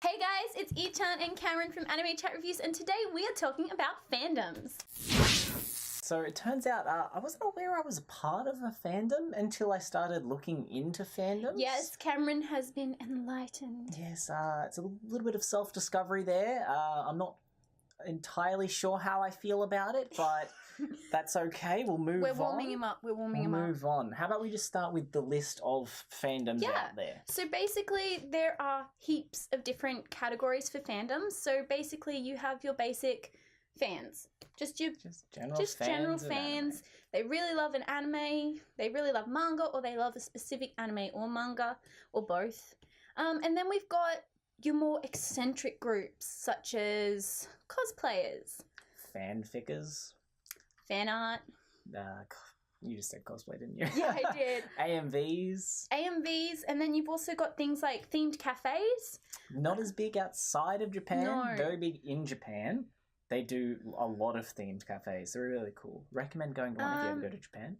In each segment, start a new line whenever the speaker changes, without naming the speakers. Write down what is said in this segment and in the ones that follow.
Hey guys, it's Ichan and Cameron from Anime Chat Reviews, and today we are talking about fandoms.
So it turns out I wasn't aware I was a part of a fandom until I started looking into fandoms.
Yes, Cameron has been enlightened.
Yes, it's a little bit of self-discovery there. I'm not entirely sure how I feel about it, but that's okay. We'll move on.
We're warming him up.
We'll move on. How about we just start with the list of fandoms out there?
So basically there are heaps of different categories for fandoms. So basically you have your basic fans. Just general fans. They really love an anime, they really love manga, or they love a specific anime or manga, or both. And then we've got your more eccentric groups, such as cosplayers.
Fanfickers.
Fan art.
You just said cosplay, didn't you?
Yeah, I did.
AMVs.
AMVs, and then you've also got things like themed cafes.
Not as big outside of Japan.
No.
Very big in Japan. They do a lot of themed cafes. They're really cool. Recommend going to one if you ever go to Japan.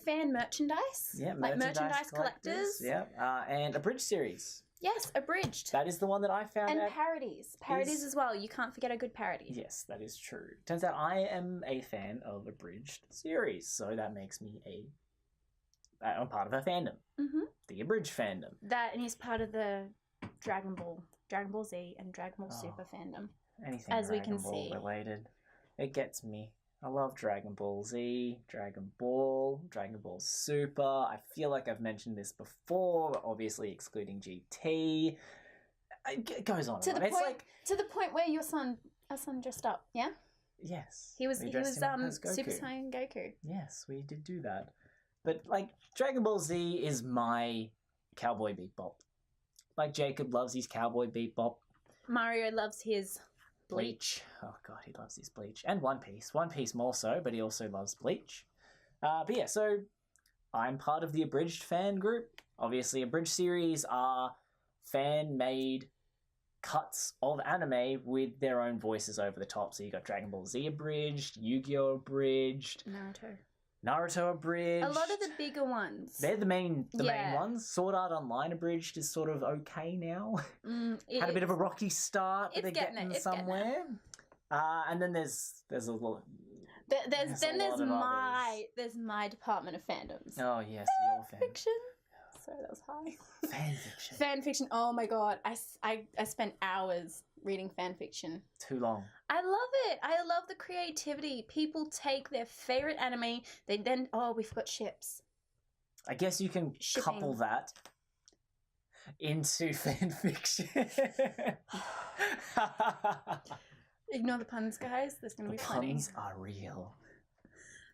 Fan merchandise.
Yeah,
like merchandise collectors.
Yeah, and Abridged series.
Yes, Abridged.
That is the one that I found.
And parodies. Parodies as well. You can't forget a good parody.
Yes, that is true. Turns out I am a fan of Abridged series, so that makes me I'm part of a fandom.
Mm-hmm.
The Abridged fandom.
That, and he's part of the Dragon Ball Z and Dragon Ball Super fandom.
Anything
as
Dragon
we can
Ball
see
related. It gets me. I love Dragon Ball Z, Dragon Ball Super. I feel like I've mentioned this before, obviously excluding GT. It goes on.
To the point where our son dressed up, yeah?
Yes.
He was Super
Goku.
Saiyan Goku.
Yes, we did do that. But like Dragon Ball Z is my Cowboy Bebop. Like Jacob loves his Cowboy Bebop.
Mario loves his Bleach.
Oh god, he loves his Bleach. And One Piece. One Piece more so, but he also loves Bleach. But yeah, so I'm part of the Abridged fan group. Obviously, Abridged series are fan-made cuts of anime with their own voices over the top. So you got Dragon Ball Z Abridged, Yu-Gi-Oh! Abridged, Naruto Abridged.
A lot of the bigger ones.
They're the main ones. Sword Art Online Abridged is sort of okay now. Had a bit of a rocky start, but they're getting somewhere. And then there's a lot.
There's my department of fandoms.
Oh yes, your
fiction. Sorry, that was high.
Fanfiction.
Fanfiction. Oh my god, I spent hours reading fanfiction.
Too long.
I love it. I love the creativity. People take their favorite anime. They then we've got ships.
I guess you can couple that into fanfiction.
Ignore the puns, guys. There's going to be plenty.
Puns are real.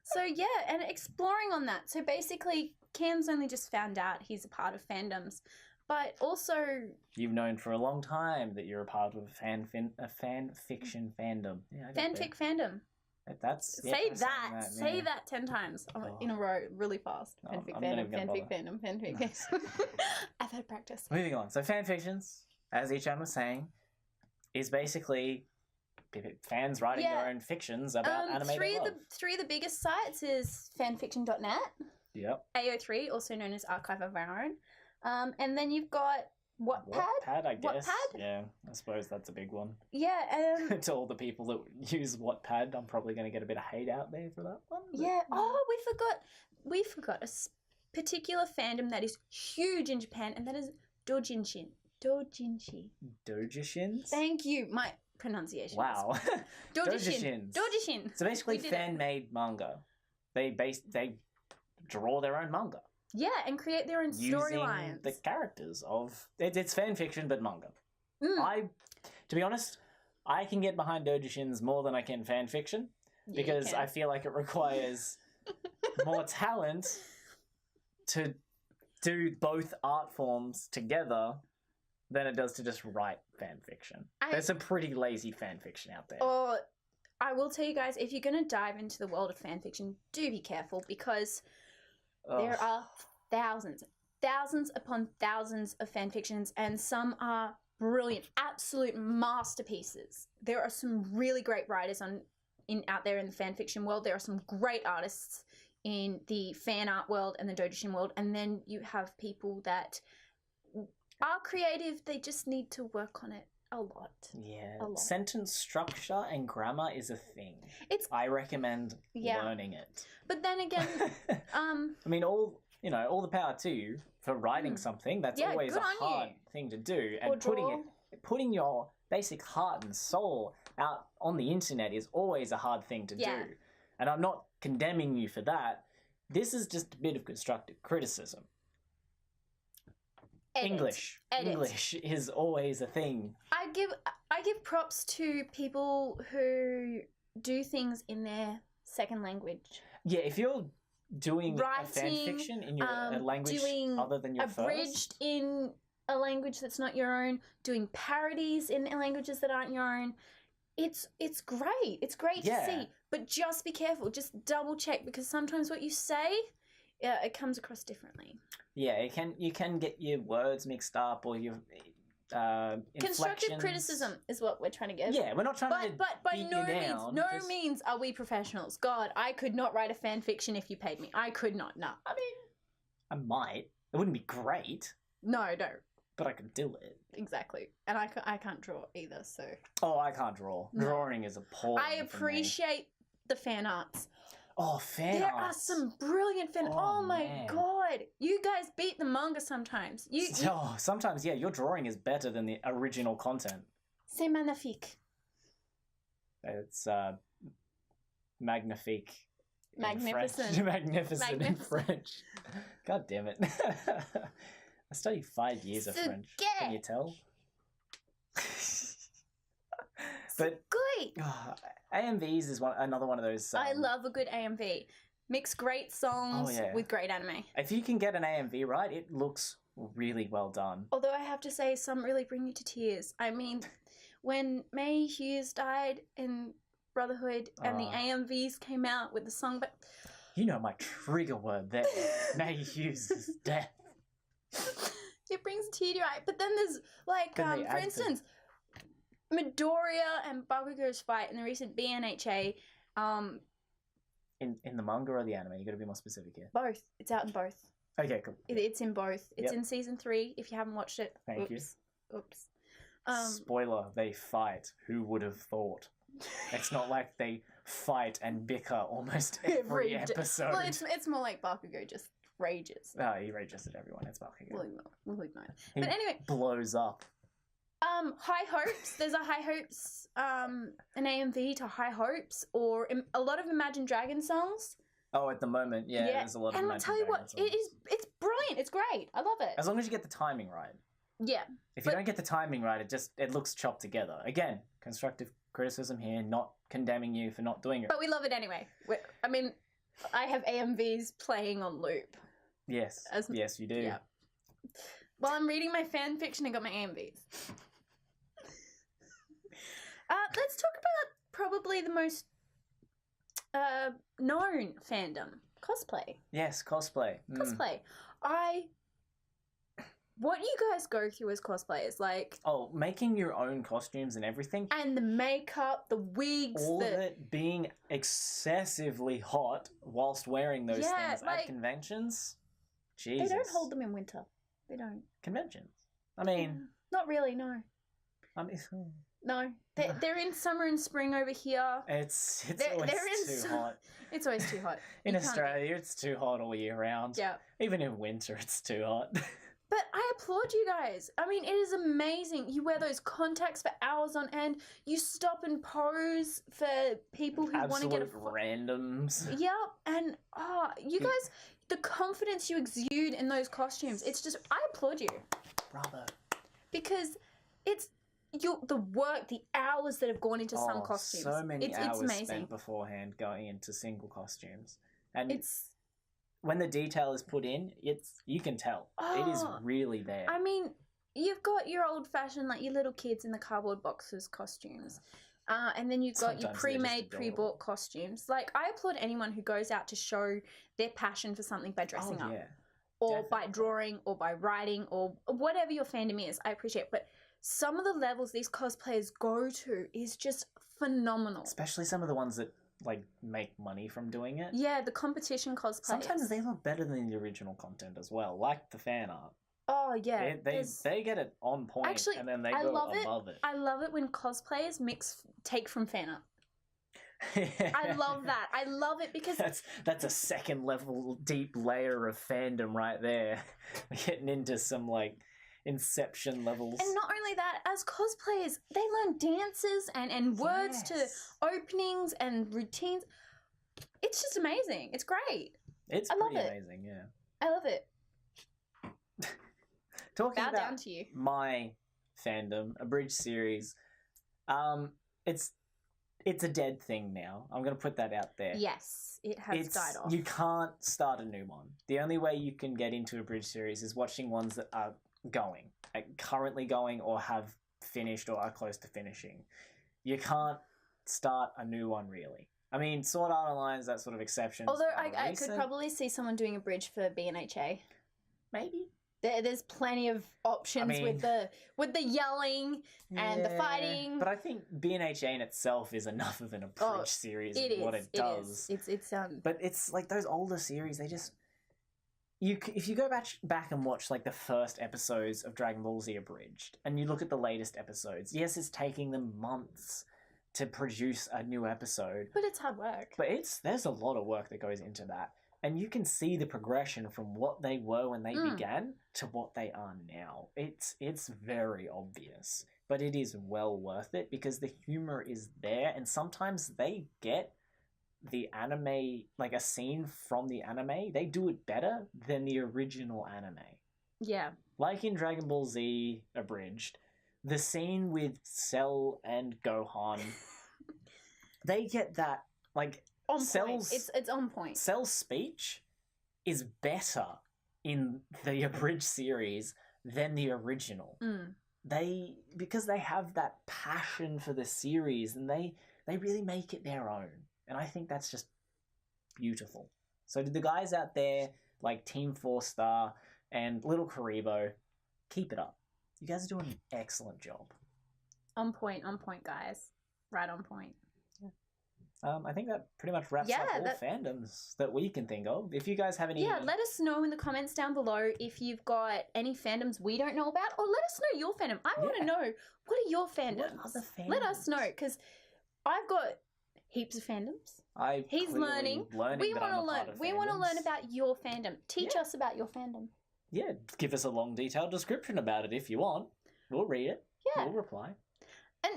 So yeah, and exploring on that. So basically, Cam's only just found out he's a part of fandoms, but also
you've known for a long time that you're a part of a fan fiction fandom. Yeah,
fanfic fandom. Say that 10 times in a row, really fast. Fanfic fandom. I've had practice.
Moving on. So fanfictions, as Ichan was saying, is basically fans writing their own fictions about anime they love.
Three of the biggest sites is fanfiction.net.
Yep.
AO3, also known as Archive of Our Own. And then you've got Wattpad.
Wattpad, I guess.
Wattpad?
Yeah, I suppose that's a big one.
Yeah.
To all the people that use Wattpad, I'm probably going to get a bit of hate out there for that one. But...
Yeah. Oh, we forgot a particular fandom that is huge in Japan, and that is doujinshi.
Doujinshins?
Thank you. My pronunciation.
Wow.
Doujinshins.
So basically fan-made manga. They draw their own manga.
Yeah, and create their own storylines.
The characters of it's fan fiction but manga. To be honest, I can get behind doujinshins more than I can fan fiction because I feel like it requires more talent to do both art forms together than it does to just write fan fiction. There's some pretty lazy fan fiction out there.
Or I will tell you guys, if you're going to dive into the world of fan fiction, do be careful because there are thousands upon thousands of fan fictions, and some are brilliant, absolute masterpieces. There are some really great writers out there in the fan fiction world. There are some great artists in the fan art world and the doujin world, and then you have people that are creative. They just need to work on it a lot.
Yeah.
A lot.
Sentence structure and grammar is a thing. I recommend learning it.
But then again,
I mean, all the power to you for writing something. That's always a hard thing to do. And putting your basic heart and soul out on the internet is always a hard thing to do. And I'm not condemning you for that. This is just a bit of constructive criticism. English is always a thing.
I give props to people who do things in their second language.
Yeah, if you're doing a fan fiction in your language other than your
abridged in a language that's not your own, doing parodies in languages that aren't your own, it's great. It's great to see. But just be careful. Just double check, because sometimes what you say, it comes across differently. Yeah,
you can get your words mixed up, or your
constructive criticism is what we're trying to get.
Yeah, we're not trying to.
But by no means are we professionals. God, I could not write a fan fiction if you paid me. I could not. No.
I mean, I might. It wouldn't be great.
No.
But I could do it.
Exactly. And I can't draw either, so.
Oh, I can't draw. No. Drawing is appalling.
I appreciate the fan arts.
Oh, fan arts.
There are some brilliant fan. Oh my god. You guys beat the manga sometimes.
Sometimes, your drawing is better than the original content.
C'est magnifique.
It's magnifique.
Magnificent.
Magnificent in French. God damn it. I studied 5 years of French. Can you tell? But
great.
AMVs is another one of those.
I love a good AMV. Mix great songs with great anime.
If you can get an AMV right, it looks really well done.
Although I have to say, some really bring you to tears. I mean, when May Hughes died in Brotherhood and the AMVs came out with the song, but
you know my trigger word there. May Hughes' death.
It brings a tear to your eye. But then there's for instance, Midoriya and Bakugo's fight in the recent BNHA.
In the manga or the anime? You got to be more specific here.
Both. It's out in both.
Okay, cool.
It's in both. It's in season 3. If you haven't watched it,
thank you.
Oops.
Spoiler: they fight. Who would have thought? It's not like they fight and bicker almost every episode.
Well, it's more like Bakugo just rages.
Oh, he rages at everyone. It's Bakugo.
We'll ignore it. But anyway,
blows up.
High Hopes. There's a High Hopes, an AMV to High Hopes, or a lot of Imagine Dragons songs.
Oh, at the moment, there's a lot of Imagine Dragons songs. And I'll tell you what,
it's brilliant. It's great. I love it.
As long as you get the timing right.
Yeah.
If you don't get the timing right, it looks chopped together. Again, constructive criticism here, not condemning you for not doing it.
But we love it anyway. I mean, I have AMVs playing on loop.
Yes. Yes, you do.
Yeah. While I'm reading my fan fiction, I got my AMVs. Let's talk about probably the most known fandom, cosplay.
Yes, cosplay.
Cosplay. What do you guys go through as cosplayers?
Making your own costumes and everything.
And the makeup, the wigs.
All of it being excessively hot whilst wearing those things at conventions. Jesus.
They don't hold them in winter. They don't.
Conventions. I mean...
Not really, no.
I mean...
No. They're in summer and spring over here.
It's always too hot.
It's always too hot.
In Australia, it's too hot all year round.
Yeah.
Even in winter, it's too hot.
But I applaud you guys. I mean, it is amazing. You wear those contacts for hours on end. You stop and pose for people who want to get
randoms.
Yep. And you guys, the confidence you exude in those costumes, it's just, I applaud you.
Bravo.
Because it's the work, the hours that have gone into some costumes.
So many hours spent beforehand going into single costumes. And when the detail is put in, you can tell. It is really there.
I mean, you've got your old-fashioned, your little kids in the cardboard boxes costumes. And then you've got your pre-made, pre-bought costumes. I applaud anyone who goes out to show their passion for something by dressing up. Or by drawing, or by writing, or whatever your fandom is. I appreciate it. But some of the levels these cosplayers go to is just phenomenal.
Especially some of the ones that make money from doing it.
Yeah, the competition cosplayers.
Sometimes they look better than the original content as well, like the fan art.
Oh yeah,
they get it on point,
actually,
and then they
I
go
love
above it.
I love it when cosplayers take from fan art. I love that. I love it because
that's a second level deep layer of fandom right there. Getting into some like Inception levels.
And not only that, as cosplayers, they learn dances and words to openings and routines. It's just amazing. It's great.
It's pretty amazing, yeah.
I love it.
Talking about
down to you.
My fandom, Abridged series, it's a dead thing now. I'm going to put that out there.
Yes, it has died off.
You can't start a new one. The only way you can get into a Bridge series is watching ones that are going, like currently going or have finished or are close to finishing. You can't start a new one, really. I mean, Sword Art Online is that sort of exception.
Although I could probably see someone doing a bridge for BNHA.
Maybe.
There's plenty of options with the yelling and the fighting.
But I think BNHA in itself is enough of an abridged series in what it does.
It's
But it's like those older series, they just if you go back and watch like the first episodes of Dragon Ball Z abridged and you look at the latest episodes, yes, it's taking them months to produce a new episode.
But it's hard work.
But there's a lot of work that goes into that. And you can see the progression from what they were when they began to what they are now. It's very obvious, but it is well worth it because the humor is there, and sometimes they get the anime, like a scene from the anime, they do it better than the original anime.
Yeah. Like
in Dragon Ball Z Abridged, the scene with Cell and Gohan, they get that, like...
On point. It's on point.
Cell's speech is better in the abridged series than the original. Because they have that passion for the series and they really make it their own. And I think that's just beautiful. So to the guys out there like Team 4-Star and Little Karibo, keep it up. You guys are doing an excellent job. On point, guys. Right on point. I think that pretty much wraps up all fandoms that we can think of. If you guys have any... Yeah, let us know in the comments down below if you've got any fandoms we don't know about, or let us know your fandom. I want to know, what are your fandoms? What other fandoms? Let us know, because I've got heaps of fandoms. He's learning. We want to learn. We want to learn about your fandom. Teach us about your fandom. Yeah, give us a long, detailed description about it if you want. We'll read it. Yeah. We'll reply. And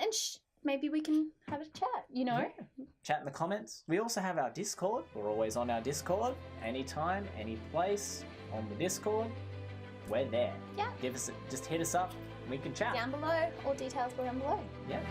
maybe we can have a chat, you know? Yeah. Chat in the comments. We also have our Discord. We're always on our Discord. Anytime, any place on the Discord. We're there. Yeah. Just hit us up and we can chat. Down below. All details down below. Yeah.